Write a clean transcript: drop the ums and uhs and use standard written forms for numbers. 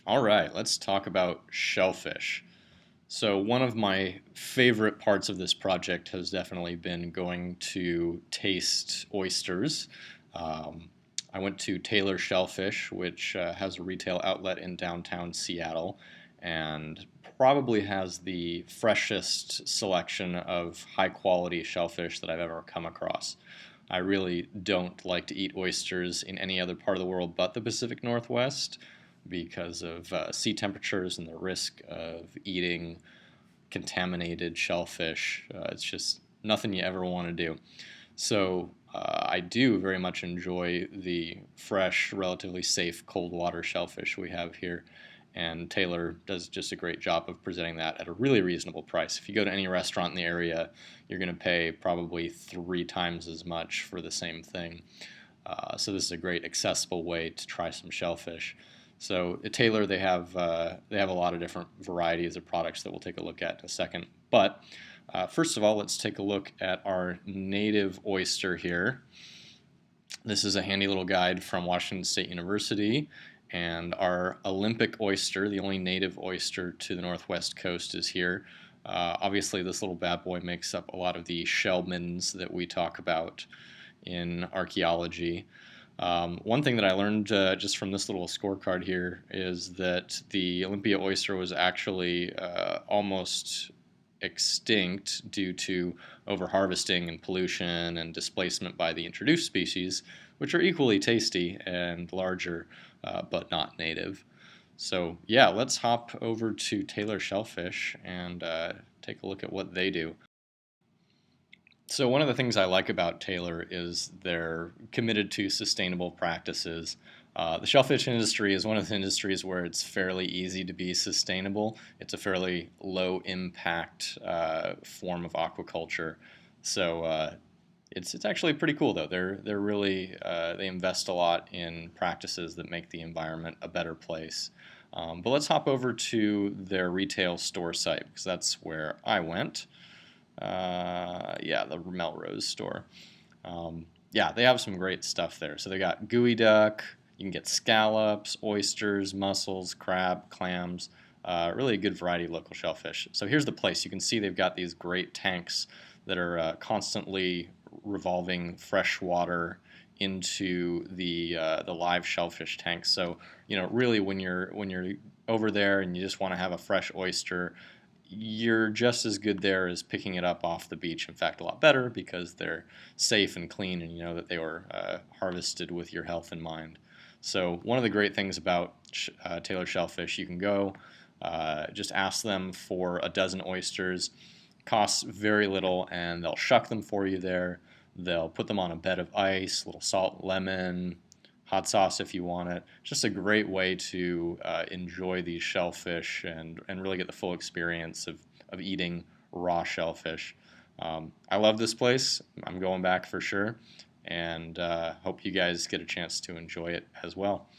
All right, let's talk about shellfish. So, one of my favorite parts of this project has definitely been going to taste oysters. Um, I went to Taylor Shellfish, which has a retail outlet in downtown Seattle and probably has the freshest selection of high quality shellfish that I've ever come across. I really don't like to eat oysters in any other part of the world but the Pacific Northwest because of sea temperatures and the risk of eating contaminated shellfish. It's just nothing you ever want to do. So I do very much enjoy the fresh, relatively safe cold water shellfish we have here. And Taylor does just a great job of presenting that at a really reasonable price. If you go to any restaurant in the area, you're going to pay probably 3 times as much for the same thing. So this is a great accessible way to try some shellfish. So at Taylor, they have a lot of different varieties of products that we'll take a look at in a second. But first of all, let's take a look at our native oyster here. This is a handy little guide from Washington State University. And our Olympic oyster, the only native oyster to the northwest coast, is here. Obviously, this little bad boy makes up a lot of the shellmans that we talk about in archaeology. One thing that I learned just from this little scorecard here is that the Olympia oyster was actually almost extinct due to overharvesting and pollution and displacement by the introduced species, which are equally tasty and larger, but not native. So yeah, let's hop over to Taylor Shellfish and take a look at what they do. So one of the things I like about Taylor is they're committed to sustainable practices. The shellfish industry is one of the industries where it's fairly easy to be sustainable. It's a fairly low impact form of aquaculture. So it's actually pretty cool though. They're really they invest a lot in practices that make the environment a better place. But let's hop over to their retail store site because that's where I went. Yeah, the Melrose store. Yeah, they have some great stuff there. So they got gooey duck. You can get scallops, oysters, mussels, crab, clams. Really a good variety of local shellfish. So here's the place. You can see they've got these great tanks that are constantly revolving fresh water into the live shellfish tanks. So really, when you're over there and you just want to have a fresh oyster, you're just as good there as picking it up off the beach. In fact, a lot better because they're safe and clean, and you know that they were harvested with your health in mind. So one of the great things about Taylor Shellfish, you can go, just ask them for a dozen oysters. Costs very little, and they'll shuck them for you there. They'll put them on a bed of ice, a little salt, lemon, hot sauce if you want it. Just a great way to enjoy these shellfish and really get the full experience of eating raw shellfish. I love this place. I'm going back for sure, and hope you guys get a chance to enjoy it as well.